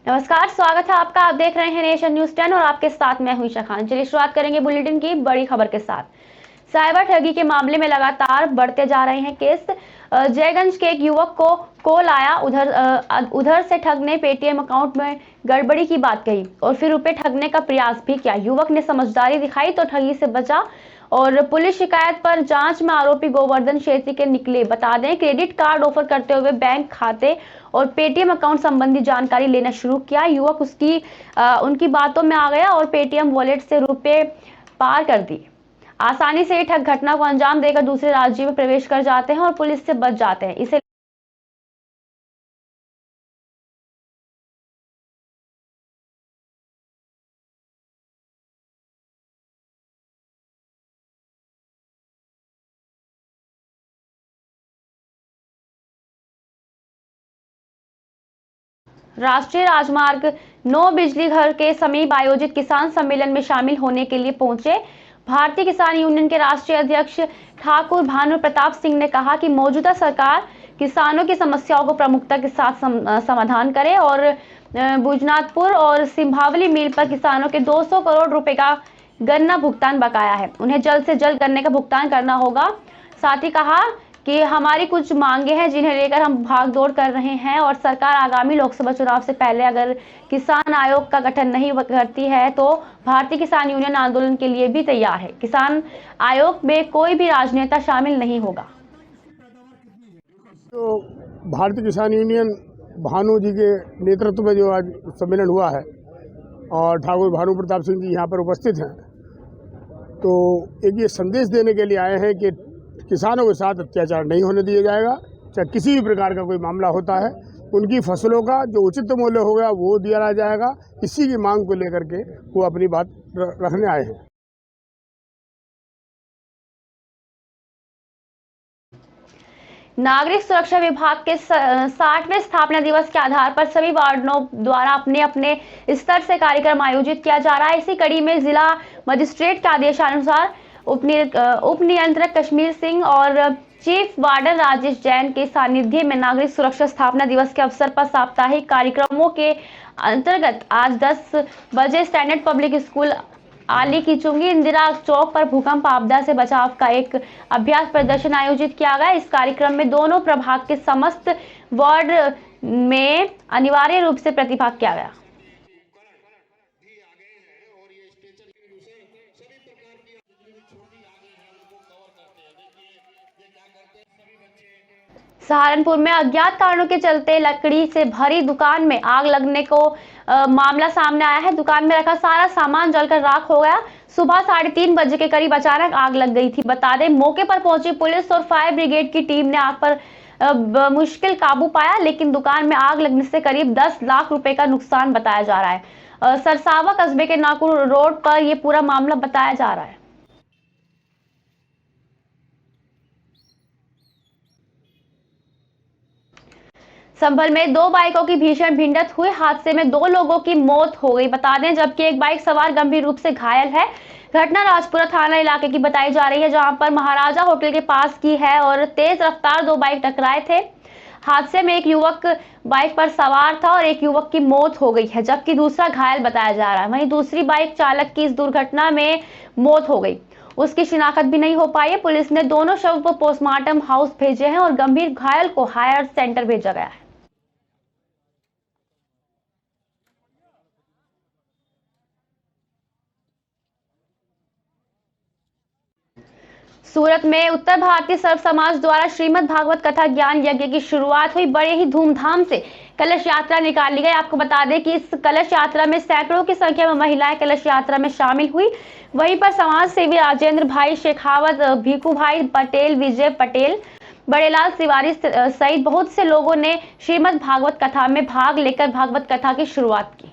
नमस्कार, स्वागत है आपका। आप देख रहे हैं नेशन न्यूज 10 और आपके साथ मैं हूं ईशा खान। चलिए शुरुआत करेंगे बुलेटिन की बड़ी खबर के साथ। साइबर ठगी के मामले में लगातार बढ़ते जा रहे हैं केस। जयगंज के एक युवक को कॉल आया, उधर से ठग ने पेटीएम अकाउंट में गड़बड़ी की बात कही और फिर रुपए ठगने का प्रयास भी किया। युवक ने समझदारी दिखाई तो ठगी से बचा और पुलिस शिकायत पर जांच में आरोपी गोवर्धन क्षेत्र के निकले। बता दें, क्रेडिट कार्ड ऑफर करते हुए बैंक खाते और पेटीएम अकाउंट संबंधी जानकारी लेना शुरू किया। युवक उनकी बातों में आ गया और पेटीएम वॉलेट से रुपए पार कर दिए। आसानी से ठग घटना को अंजाम देकर दूसरे राज्य में प्रवेश कर जाते हैं और पुलिस से बच जाते हैं। इसे राष्ट्रीय राजमार्ग 9 बिजली घर के समीप आयोजित किसान सम्मेलन में शामिल होने के लिए पहुंचे भारतीय किसान यूनियन के राष्ट्रीय अध्यक्ष ठाकुर भानु प्रताप सिंह ने कहा कि मौजूदा सरकार किसानों की समस्याओं को प्रमुखता के साथ समाधान करे और बुजनाथपुर और सिंभावली मिल पर किसानों के 200 करोड़ रुपए का गन्ना भुगतान बकाया है, उन्हें जल्द से जल्द गन्ने का भुगतान करना होगा। साथ ही कहा कि हमारी कुछ मांगे हैं जिन्हें लेकर हम भागदौड़ कर रहे हैं और सरकार आगामी लोकसभा चुनाव से पहले अगर किसान आयोग का गठन नहीं करती है तो भारतीय किसान यूनियन आंदोलन के लिए भी तैयार है। किसान आयोग में कोई भी राजनेता शामिल नहीं होगा। तो भारतीय किसान यूनियन भानु जी के नेतृत्व में जो आज सम्मेलन हुआ है और ठाकुर भानु प्रताप सिंह जी यहाँ पर उपस्थित हैं, तो एक ये संदेश देने के लिए आए हैं कि किसानों के साथ अत्याचार नहीं होने दिया जाएगा। चाहे किसी भी प्रकार का कोई मामला होता है, उनकी फसलों का जो उचित मूल्य होगा वो दिया जाएगा। इसी की मांग को लेकर के वो अपनी बात रखने आए हैं। नागरिक सुरक्षा विभाग के 60वें स्थापना दिवस के आधार पर सभी वार्डों द्वारा अपने अपने स्तर से कार्यक्रम आयोजित किया जा रहा है। इसी कड़ी में जिला मजिस्ट्रेट के आदेशानुसार उप नियंत्रक कश्मीर सिंह और चीफ वार्डन राजेश जैन के सानिध्य में नागरिक सुरक्षा स्थापना दिवस के अवसर पर साप्ताहिक कार्यक्रमों के अंतर्गत आज 10 बजे स्टैंडर्ड पब्लिक स्कूल आली की चुंगी इंदिरा चौक पर भूकंप आपदा से बचाव का एक अभ्यास प्रदर्शन आयोजित किया गया। इस कार्यक्रम में दोनों प्रभाग के समस्त वार्ड में अनिवार्य रूप से प्रतिभाग किया गया। सहारनपुर में अज्ञात कारणों के चलते लकड़ी से भरी दुकान में आग लगने को मामला सामने आया है। दुकान में रखा सारा सामान जलकर राख हो गया। सुबह 3:30 बजे के करीब अचानक आग लग गई थी। बता दें, मौके पर पहुंची पुलिस और फायर ब्रिगेड की टीम ने आग पर मुश्किल काबू पाया, लेकिन दुकान में आग लगने से करीब 10 लाख रुपए का नुकसान बताया जा रहा है। सरसावा कस्बे के नाकुर रोड पर यह पूरा मामला बताया जा रहा है। संभल में 2 बाइकों की भीषण भिड़ंत हुई। हादसे में 2 लोगों की मौत हो गई, बता दें, जबकि एक बाइक सवार गंभीर रूप से घायल है। घटना राजपुरा थाना इलाके की बताई जा रही है, जहां पर महाराजा होटल के पास की है और तेज रफ्तार 2 बाइक टकराए थे। हादसे में एक युवक बाइक पर सवार था और एक युवक की मौत हो गई है, जबकि दूसरा घायल बताया जा रहा है। वहीं दूसरी बाइक चालक की इस दुर्घटना में मौत हो गई, उसकी शिनाख्त भी नहीं हो पाई है। पुलिस ने दोनों शव को पोस्टमार्टम हाउस भेजे हैं और गंभीर घायल को हायर सेंटर भेजा गया है। सूरत में उत्तर भारतीय सर्व समाज द्वारा श्रीमद् भागवत कथा ज्ञान यज्ञ की शुरुआत हुई। बड़े ही धूमधाम से कलश यात्रा निकाली गई। आपको बता दें कि इस कलश यात्रा में सैकड़ों की संख्या में महिलाएं कलश यात्रा में शामिल हुई। वहीं पर समाज सेवी राजेंद्र भाई शेखावत, भीखू भाई पटेल, विजय पटेल, बड़ेलाल तिवारी सहित बहुत से लोगों ने श्रीमद् भागवत कथा में भाग लेकर भागवत कथा की शुरुआत की।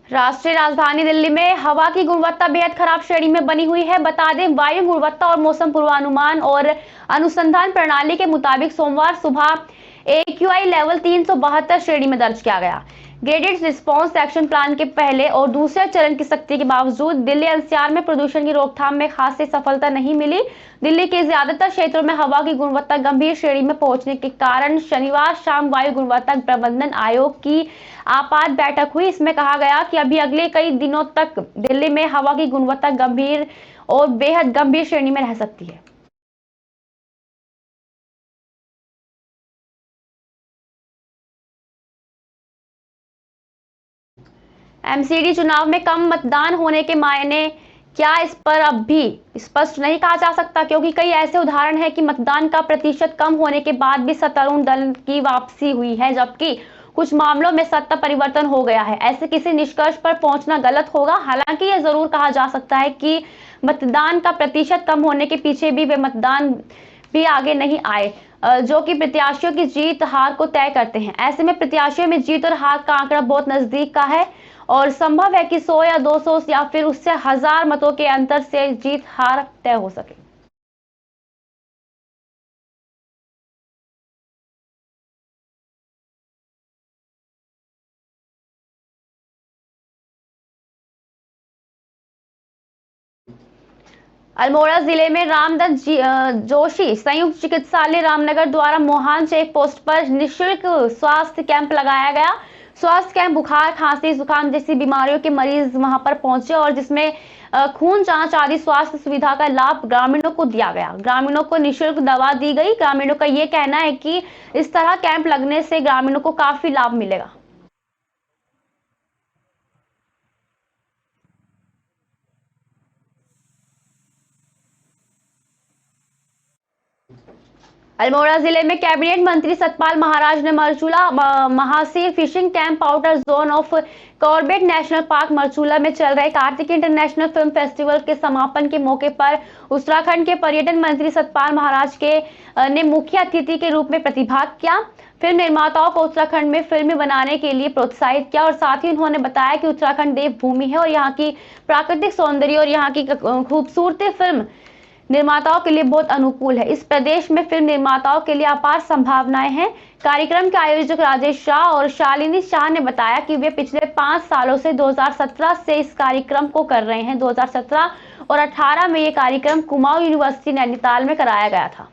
राष्ट्रीय राजधानी दिल्ली में हवा की गुणवत्ता बेहद खराब श्रेणी में बनी हुई है। बता दें, वायु गुणवत्ता और मौसम पूर्वानुमान और अनुसंधान प्रणाली के मुताबिक सोमवार सुबह AQI लेवल 372 श्रेणी में दर्ज किया गया। ग्रेडेड रिस्पांस एक्शन प्लान के पहले और दूसरे चरण की सख्ती के बावजूद दिल्ली NCR में प्रदूषण की रोकथाम में खासी सफलता नहीं मिली। दिल्ली के ज्यादातर क्षेत्रों में हवा की गुणवत्ता गंभीर श्रेणी में पहुंचने के कारण शनिवार शाम वायु गुणवत्ता प्रबंधन आयोग की आपात बैठक हुई। इसमें कहा गया कि अभी अगले कई दिनों तक दिल्ली में हवा की गुणवत्ता गंभीर और बेहद गंभीर श्रेणी में रह सकती है। MCD चुनाव में कम मतदान होने के मायने क्या, इस पर अब भी स्पष्ट नहीं कहा जा सकता, क्योंकि कई ऐसे उदाहरण हैं कि मतदान का प्रतिशत कम होने के बाद भी सत्तारूढ़ दल की वापसी हुई है, जबकि कुछ मामलों में सत्ता परिवर्तन हो गया है। ऐसे किसी निष्कर्ष पर पहुंचना गलत होगा। हालांकि यह जरूर कहा जा सकता है कि मतदान का प्रतिशत कम होने के पीछे भी वे मतदान भी आगे नहीं आए जो कि प्रत्याशियों की जीत हार को तय करते हैं। ऐसे में प्रत्याशियों में जीत और हार का आंकड़ा बहुत नजदीक का है और संभव है कि 100 या 200 या फिर उससे 1000 मतों के अंतर से जीत हार तय हो सके। अल्मोड़ा जिले में रामदत्त जोशी संयुक्त चिकित्सालय रामनगर द्वारा मोहान चेक पोस्ट पर निःशुल्क स्वास्थ्य कैंप लगाया गया। स्वास्थ्य कैंप बुखार, खांसी, जुकाम जैसी बीमारियों के मरीज वहां पर पहुंचे और जिसमें खून जांच आदि स्वास्थ्य सुविधा का लाभ ग्रामीणों को दिया गया। ग्रामीणों को निःशुल्क दवा दी गई। ग्रामीणों का ये कहना है कि इस तरह कैंप लगने से ग्रामीणों को काफी लाभ मिलेगा। अल्मोड़ा जिले में कैबिनेट मंत्री सतपाल महाराज ने Marchula mahseer fishing camp outer zone of Corbett national park Marchula में चल रहे कार्तिक इंटरनेशनल फिल्म फेस्टिवल के समापन के मौके पर उत्तराखंड के पर्यटन मंत्री सतपाल महाराज ने मुख्य अतिथि के रूप में प्रतिभाग किया। फिल्म निर्माताओं को उत्तराखंड में फिल्में बनाने के लिए प्रोत्साहित किया और साथ ही उन्होंने बताया कि उत्तराखंड देवभूमि है और यहाँ की प्राकृतिक सौंदर्य और यहाँ की खूबसूरती फिल्म निर्माताओं के लिए बहुत अनुकूल है। इस प्रदेश में फिल्म निर्माताओं के लिए अपार संभावनाएं हैं। कार्यक्रम के आयोजक राजेश शाह और शालिनी शाह ने बताया कि वे पिछले 5 सालों से 2017 से इस कार्यक्रम को कर रहे हैं। 2017 और 18 में ये कार्यक्रम कुमाऊं यूनिवर्सिटी नैनीताल में कराया गया था।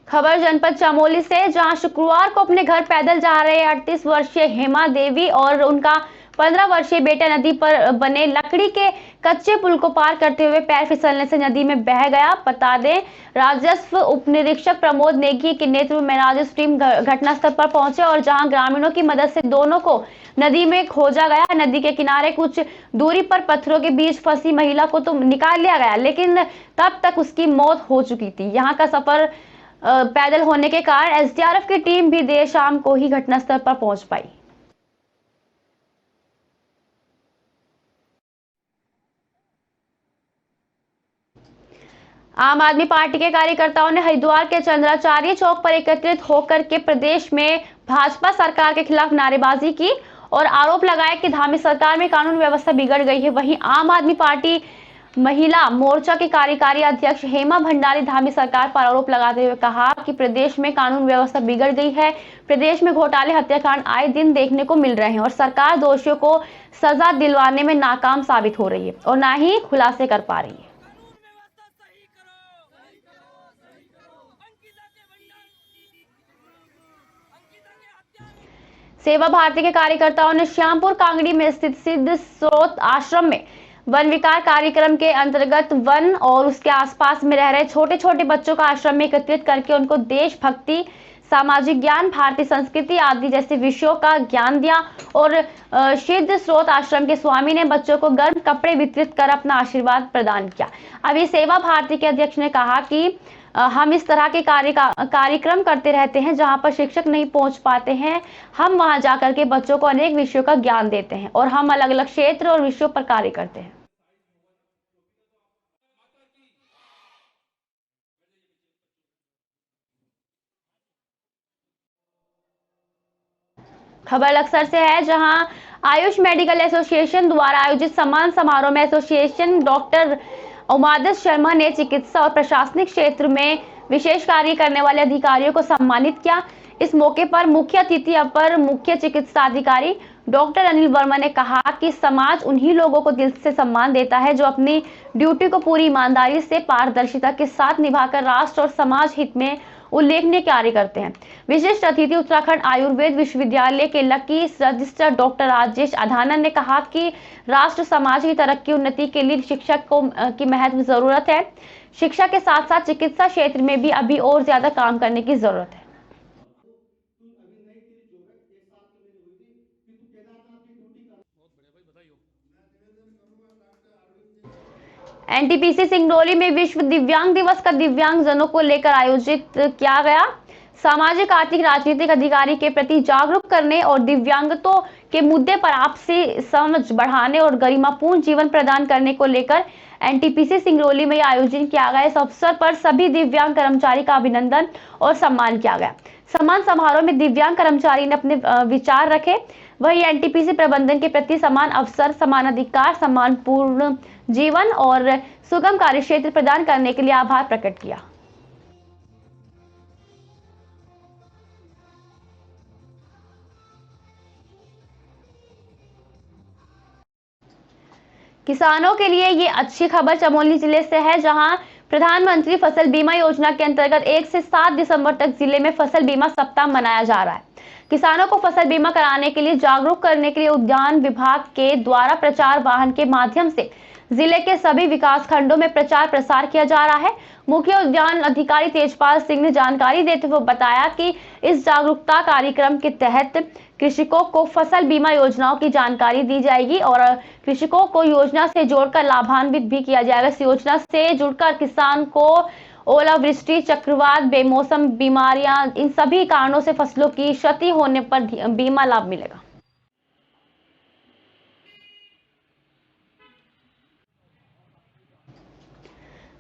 खबर जनपद चमोली से, जहां शुक्रवार को अपने घर पैदल जा रहे 38 वर्षीय हेमा देवी और उनका 15 वर्षीय बेटा नदी पर बने लकड़ी के कच्चे पुल को पार करते हुए पैर फिसलने से नदी में बह गया। बता दें, राजस्व उप निरीक्षक प्रमोद नेगी के नेतृत्व में राजस्व टीम घटनास्थल पर पहुंचे और जहां ग्रामीणों की मदद से दोनों को नदी में खोजा गया। नदी के किनारे कुछ दूरी पर पत्थरों के बीच फंसी महिला को तो निकाल लिया गया, लेकिन तब तक उसकी मौत हो चुकी थी। यहाँ का सफर पैदल होने के कारण SDRF की टीम भी देर शाम को ही घटनास्थल पर पहुंच पाई। आम आदमी पार्टी के कार्यकर्ताओं ने हरिद्वार के चंद्राचार्य चौक पर एकत्रित होकर के प्रदेश में भाजपा सरकार के खिलाफ नारेबाजी की और आरोप लगाया कि धामी सरकार में कानून व्यवस्था बिगड़ गई है। वहीं आम आदमी पार्टी महिला मोर्चा की कार्यकारी अध्यक्ष हेमा भंडारी धामी सरकार पर आरोप लगाते हुए कहा कि प्रदेश में कानून व्यवस्था बिगड़ गई है। प्रदेश में घोटाले, हत्याकांड आए दिन देखने को मिल रहे हैं और सरकार दोषियों को सजा दिलवाने में नाकाम साबित हो रही है और ना ही खुलासे कर पा रही है। सेवा भारती के कार्यकर्ताओं ने श्यामपुर कांगड़ी में स्थित सिद्ध स्रोत आश्रम में वन विकार कार्यक्रम के अंतर्गत वन और उसके आसपास में रह रहे छोटे छोटे बच्चों को आश्रम में एकत्रित करके उनको देशभक्ति, सामाजिक ज्ञान, भारतीय संस्कृति आदि जैसे विषयों का ज्ञान दिया और सिद्ध स्रोत आश्रम के स्वामी ने बच्चों को गर्म कपड़े वितरित कर अपना आशीर्वाद प्रदान किया। अभी सेवा भारती के अध्यक्ष ने कहा कि हम इस तरह के कार्यक्रम करते रहते हैं जहां पर शिक्षक नहीं पहुंच पाते हैं। हम वहां जाकर के बच्चों को अनेक विषयों का ज्ञान देते हैं और हम अलग अलग क्षेत्र और विषयों पर कार्य करते हैं। खबर लक्सर से है, जहां आयुष मेडिकल एसोसिएशन द्वारा आयोजित सम्मान समारोह में एसोसिएशन डॉक्टर उमादत शर्मा ने चिकित्सा और प्रशासनिक क्षेत्र में विशेष कार्य करने वाले अधिकारियों को सम्मानित किया। इस मौके पर मुख्य अतिथि अपर मुख्य चिकित्सा अधिकारी डॉक्टर अनिल वर्मा ने कहा कि समाज उन्हीं लोगों को दिल से सम्मान देता है जो अपनी ड्यूटी को पूरी ईमानदारी से पारदर्शिता के साथ निभाकर राष्ट्र और समाज हित में उल्लेखनीय कार्य करते हैं। विशिष्ट अतिथि उत्तराखंड आयुर्वेद विश्वविद्यालय के लकी रजिस्ट्रार डॉक्टर राजेश अधानन ने कहा कि राष्ट्र समाज की तरक्की उन्नति के लिए शिक्षक की महत्व जरूरत है। शिक्षा के साथ साथ चिकित्सा क्षेत्र में भी अभी और ज्यादा काम करने की जरूरत है। एनटीपीसी सिंगरौली में विश्व दिव्यांग दिवस का दिव्यांगजनों को लेकर आयोजित किया गया। सामाजिक आर्थिक राजनीतिक अधिकारी के प्रति जागरूक करने और दिव्यांगतों के मुद्दे पर आपसी समझ बढ़ाने और गरिमापूर्ण जीवन प्रदान करने को लेकर एनटीपीसी सिंगरौली में आयोजन किया गया। इस अवसर पर सभी दिव्यांग कर्मचारी का अभिनंदन और सम्मान किया गया। सम्मान समारोह में दिव्यांग कर्मचारी ने अपने विचार रखे। वही एनटीपीसी प्रबंधन के प्रति समान अवसर, समान अधिकार, सम्मानपूर्ण जीवन और सुगम कार्यक्षेत्र प्रदान करने के लिए आभार प्रकट किया। किसानों के लिए ये अच्छी खबर चमोली जिले से है, जहां प्रधानमंत्री फसल बीमा योजना के अंतर्गत 1 से 7 दिसंबर तक जिले में फसल बीमा सप्ताह मनाया जा रहा है। किसानों को फसल बीमा कराने के लिए जागरूक करने के लिए उद्यान विभाग के द्वारा प्रचार वाहन के माध्यम से जिले के सभी विकास खंडों में प्रचार प्रसार किया जा रहा है। मुख्य उद्यान अधिकारी तेजपाल सिंह ने जानकारी देते हुए बताया कि इस जागरूकता कार्यक्रम के तहत कृषकों को फसल बीमा योजनाओं की जानकारी दी जाएगी और कृषकों को योजना से जोड़कर लाभान्वित भी किया जाएगा। इस योजना से जुड़कर किसान को ओलावृष्टि, चक्रवात, बेमौसम बीमारियां, इन सभी कारणों से फसलों की क्षति होने पर बीमा लाभ मिलेगा।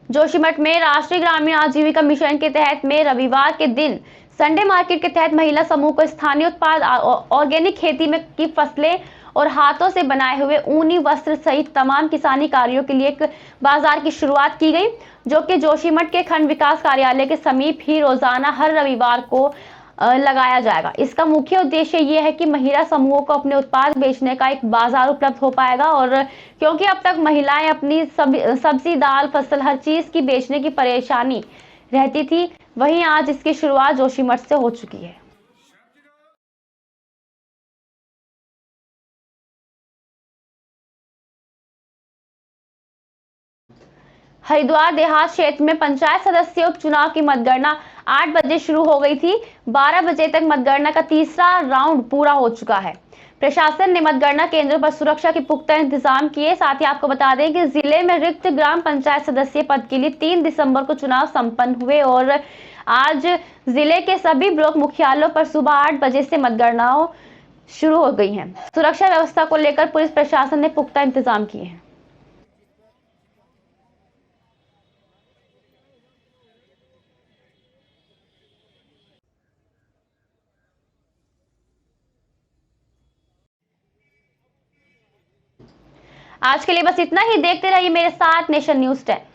जोशीमठ में राष्ट्रीय ग्रामीण आजीविका मिशन के तहत में रविवार के दिन संडे मार्केट के तहत महिला समूह को स्थानीय उत्पाद, ऑर्गेनिक खेती में की फसलें और हाथों से बनाए हुए ऊनी वस्त्र सहित तमाम किसानी कार्यों के लिए एक बाजार की शुरुआत की गई, जो कि जोशीमठ के खंड विकास कार्यालय के समीप ही रोजाना हर रविवार को लगाया जाएगा। इसका मुख्य उद्देश्य ये है कि महिला समूहों को अपने उत्पाद बेचने का एक बाजार उपलब्ध हो पाएगा और क्योंकि अब तक महिलाएं अपनी सब्जी, दाल, फसल, हर चीज की बेचने की परेशानी रहती थी, वहीं आज इसकी शुरुआत जोशीमठ से हो चुकी है। हरिद्वार देहात क्षेत्र में पंचायत सदस्य उपचुनाव की मतगणना 8 बजे शुरू हो गई थी। 12 बजे तक मतगणना का तीसरा राउंड पूरा हो चुका है। प्रशासन ने मतगणना केंद्रों पर सुरक्षा के पुख्ता इंतजाम किए। साथ ही आपको बता दें कि जिले में रिक्त ग्राम पंचायत सदस्य पद के लिए 3 दिसंबर को चुनाव संपन्न हुए और आज जिले के सभी ब्लॉक मुख्यालयों पर सुबह 8 बजे से मतगणना शुरू हो गई है। सुरक्षा व्यवस्था को लेकर पुलिस प्रशासन ने पुख्ता इंतजाम किए हैं। आज के लिए बस इतना ही। देखते रहिए मेरे साथ नेशन न्यूज़ 10।